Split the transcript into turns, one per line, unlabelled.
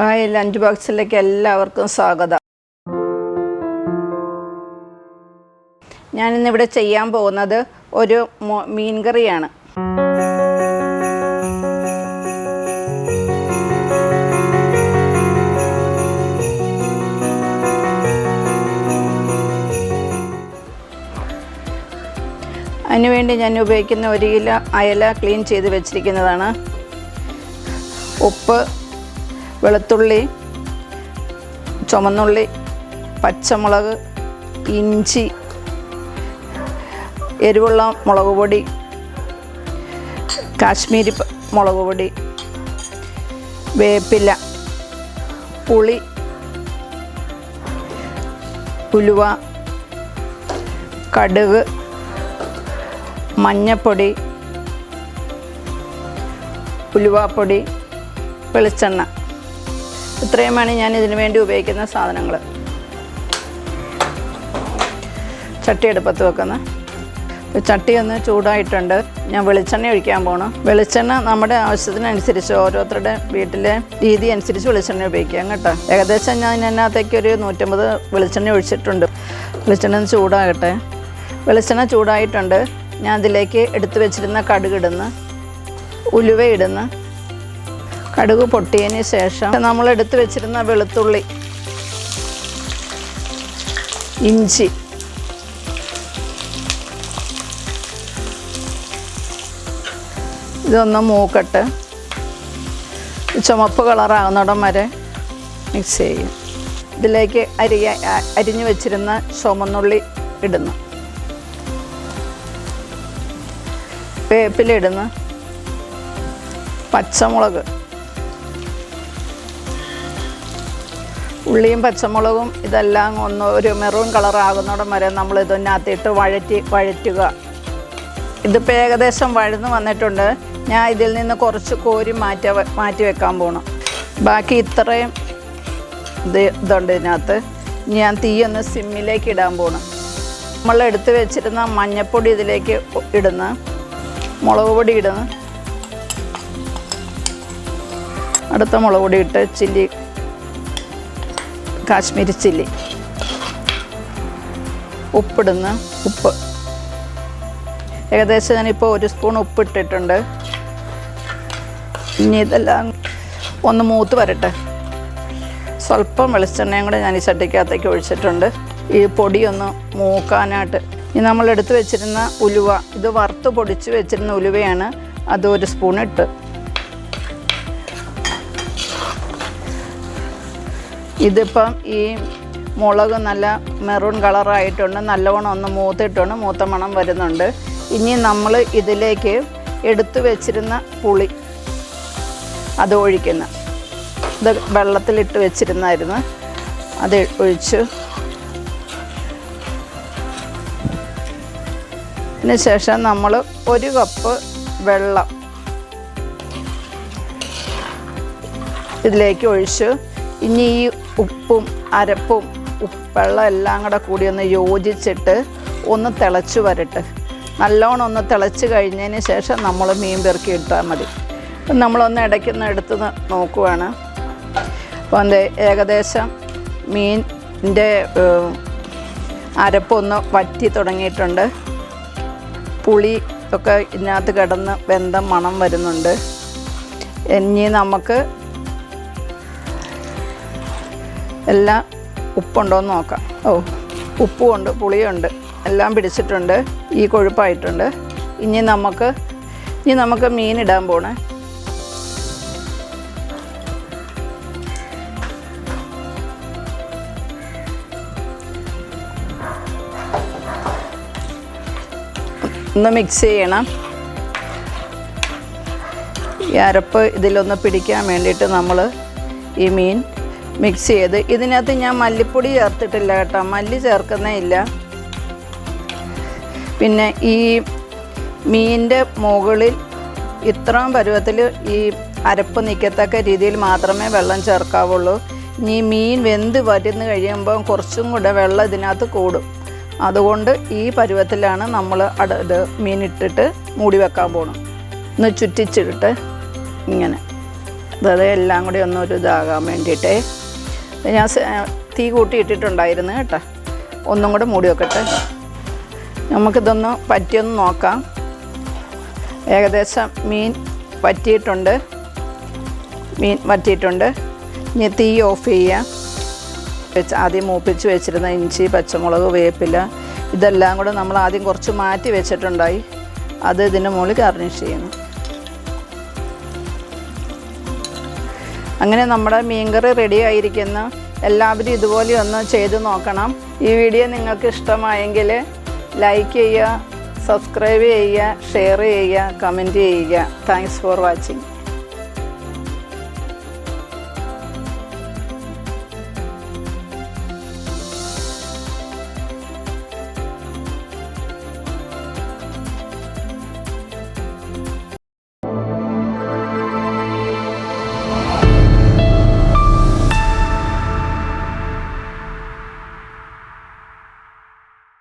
Hi, lunch ബോക്സിലേക്ക് എല്ലാവർക്കും സ്വാഗതം. ഞാനിന്നിവിടെ ചെയ്യാൻ പോകുന്നത് ഒരു മീൻ കറിയാണ്. അതിനുവേണ്ടി ഞാൻ ഉപയോഗിക്കുന്ന 1 കിലോ അയല ക്ലീൻ ചെയ്ത് വെച്ചിരിക്കുന്നതാണ്. ഉപ്പ്, വെളുത്തുള്ളി, ചുമന്നുള്ളി, പച്ചമുളക്, ഇഞ്ചി, എരിവുള്ള മുളക് പൊടി, കാശ്മീരി മുളക് പൊടി, വേപ്പില, പുളി, ഉലുവ, കടുക്, മഞ്ഞൾപ്പൊടി, ഉലുവാപ്പൊടി, വെളിച്ചെണ്ണ. ഇത്രയുമാണ് ഞാൻ ഇതിനു വേണ്ടി ഉപയോഗിക്കുന്ന സാധനങ്ങൾ. ചട്ടി അടുപ്പത്ത് വെക്കുന്ന ചട്ടി ഒന്ന് ചൂടായിട്ടുണ്ട്. ഞാൻ വെളിച്ചെണ്ണ ഒഴിക്കാൻ പോകണം. വെളിച്ചെണ്ണ നമ്മുടെ ആവശ്യത്തിനനുസരിച്ച്, ഓരോരുത്തരുടെ വീട്ടിലെ രീതി അനുസരിച്ച് വെളിച്ചെണ്ണ ഉപയോഗിക്കാം കേട്ടോ. ഏകദേശം ഞാൻ ഇതിനകത്തേക്ക് ഒരു 150 വെളിച്ചെണ്ണ ഒഴിച്ചിട്ടുണ്ട്. വെളിച്ചെണ്ണ ചൂടാകട്ടെ. വെളിച്ചെണ്ണ ചൂടായിട്ടുണ്ട്. ഞാൻ അതിലേക്ക് എടുത്തു വെച്ചിരുന്ന കടുക് ഇടുന്നു, ഉലുവ ഇടുന്നു. കടുക് പൊട്ടിയതിന് ശേഷം നമ്മൾ എടുത്തു വെച്ചിരുന്ന വെളുത്തുള്ളി, ഇഞ്ചി, ഇതൊന്ന് മൂക്കട്ട് ചുമപ്പ് കളറാകുന്നിടം വരെ മിക്സ് ചെയ്യും. ഇതിലേക്ക് അരിഞ്ഞു വെച്ചിരുന്ന ചുമന്നുള്ളി ഇടുന്നു, വേപ്പില ഇടുന്നു, പച്ചമുളക്, ഉള്ളിയും പച്ചമുളകും ഇതെല്ലാം ഒരു മെറൂൺ കളറാകുന്നിടം വരെ നമ്മൾ ഇതിനകത്തിട്ട് വഴറ്റുക. ഇതിപ്പോൾ ഏകദേശം വഴന്ന് വന്നിട്ടുണ്ട്. ഞാൻ ഇതിൽ നിന്ന് കുറച്ച് കോരി മാറ്റി വെക്കാൻ പോകണം. ബാക്കി ഇത്രയും ഇതുണ്ട് ഇതിനകത്ത്. ഞാൻ തീയൊന്ന് സിമ്മിലേക്ക് ഇടാൻ പോകണം. നമ്മൾ എടുത്ത് വെച്ചിരുന്ന മഞ്ഞൾപ്പൊടി ഇതിലേക്ക് ഇടുന്നു, മുളക് പൊടി ഇടുന്നു, അടുത്ത മുളക് പൊടി ഇട്ട് ചില്ലി, കാശ്മീരി ചില്ലി, ഉപ്പിടുന്നു. ഉപ്പ് ഏകദേശം ഞാനിപ്പോൾ 1 സ്പൂൺ ഉപ്പ് ഇട്ടിട്ടുണ്ട്. ഇനി ഇതെല്ലാം ഒന്ന് മൂത്ത് വരട്ടെ. സ്വല്പം വെളിച്ചെണ്ണയും കൂടെ ഞാൻ ഈ ചട്ടിക്കകത്തേക്ക് ഒഴിച്ചിട്ടുണ്ട്, ഈ പൊടിയൊന്ന് മൂക്കാനായിട്ട്. ഇനി നമ്മൾ എടുത്ത് വെച്ചിരുന്ന ഉലുവ, ഇത് വറുത്ത് പൊടിച്ച് വെച്ചിരുന്ന ഉലുവയാണ്, അത് 1 സ്പൂൺ ഇട്ട്. ഇതിപ്പം ഈ മുളക് നല്ല മെറൂൺ കളറായിട്ടുണ്ട്, നല്ലവണ്ണം ഒന്ന് മൂത്തിട്ടുണ്ട്, മൂത്ത മണം വരുന്നുണ്ട്. ഇനി നമ്മൾ ഇതിലേക്ക് എടുത്തു വെച്ചിരുന്ന പുളി അത് ഒഴിക്കുന്നു. ഇത് വെള്ളത്തിലിട്ട് വെച്ചിരുന്നായിരുന്നു, അത് ഒഴിച്ചു. അതിന് ശേഷം നമ്മൾ 1 കപ്പ് വെള്ളം ഇതിലേക്ക് ഒഴിച്ചു. ഇനി ഈ ഉപ്പും അരപ്പും വെള്ളം എല്ലാം കൂടെ കൂടി ഒന്ന് യോജിച്ചിട്ട് ഒന്ന് തിളച്ച് വരട്ടെ. നല്ലോണം ഒന്ന് തിളച്ച് കഴിഞ്ഞതിന് ശേഷം നമ്മൾ മീൻ പെറുക്കി ഇട്ടാൽ മതി. നമ്മളൊന്ന് ഇടയ്ക്കൊന്ന് എടുത്ത് നോക്കുവാണ്. അപ്പോൾ ഏകദേശം മീനിൻ്റെ അരപ്പൊന്ന് വറ്റി തുടങ്ങിയിട്ടുണ്ട്. പുളി ഒക്കെ ഇതിനകത്ത് കിടന്ന് വെന്ത മണം വരുന്നുണ്ട്. ഇനി നമുക്ക് എല്ലാം ഉപ്പുണ്ടോയെന്ന് നോക്കാം. ഉപ്പുമുണ്ട്, പുളിയുണ്ട്, എല്ലാം പിടിച്ചിട്ടുണ്ട്, ഈ കൊഴുപ്പായിട്ടുണ്ട്. ഇനി നമുക്ക് മീൻ ഇടാൻ പോണേ. ഒന്ന് മിക്സ് ചെയ്യണം. ഈ അരപ്പ് ഇതിലൊന്ന് പിടിക്കാൻ വേണ്ടിയിട്ട് നമ്മൾ ഈ മീൻ മിക്സ് ചെയ്ത്, ഇതിനകത്ത് ഞാൻ മല്ലിപ്പൊടി ചേർത്തിട്ടില്ല കേട്ടോ, മല്ലി ചേർക്കുന്നേ ഇല്ല. പിന്നെ ഈ മീനിൻ്റെ മുകളിൽ ഇത്രയും പരുവത്തിൽ ഈ അരപ്പ് നിൽക്കത്തക്ക രീതിയിൽ മാത്രമേ വെള്ളം ചേർക്കാവുള്ളൂ. ഇനി മീൻ വെന്ത് വരുന്ന് കഴിയുമ്പോൾ കുറച്ചും കൂടെ വെള്ളം ഇതിനകത്ത് കൂടും. അതുകൊണ്ട് ഈ പരുവത്തിലാണ് നമ്മൾ മീൻ ഇട്ടിട്ട് മൂടി വെക്കാൻ പോകണം. ഒന്ന് ചുറ്റിച്ചിട്ട് ഇങ്ങനെ അത് എല്ലാം കൂടി ഒന്നൊരു ഇതാകാൻ വേണ്ടിയിട്ട് ഞാൻ തീ കൂട്ടിയിട്ടിട്ടുണ്ടായിരുന്നു കേട്ടോ. ഒന്നും കൂടെ മൂടി വെക്കട്ടെ. നമുക്കിതൊന്ന് പറ്റിയൊന്ന് നോക്കാം. ഏകദേശം മീൻ വറ്റിയിട്ടുണ്ട്. ഇനി തീ ഓഫ് ചെയ്യാം. ആദ്യം മൂപ്പിച്ച് വെച്ചിരുന്ന ഇഞ്ചി, പച്ചമുളക്, വേപ്പില ഇതെല്ലാം കൂടെ നമ്മൾ ആദ്യം കുറച്ച് മാറ്റി വെച്ചിട്ടുണ്ടായി. അത് ഇതിൻ്റെ മുകളിൽ ഗാർണിഷ് ചെയ്യുന്നു. അങ്ങനെ നമ്മുടെ മീൻകറി റെഡി ആയിരിക്കുന്നു. എല്ലാവരും ഇതുപോലെ ഒന്ന് ചെയ്ത് നോക്കണം. ഈ വീഡിയോ നിങ്ങൾക്ക് ഇഷ്ടമായെങ്കിൽ ലൈക്ക് ചെയ്യുക, സബ്സ്ക്രൈബ് ചെയ്യുക, ഷെയർ ചെയ്യുക, കമൻറ്റ് ചെയ്യുക. Thanks for watching.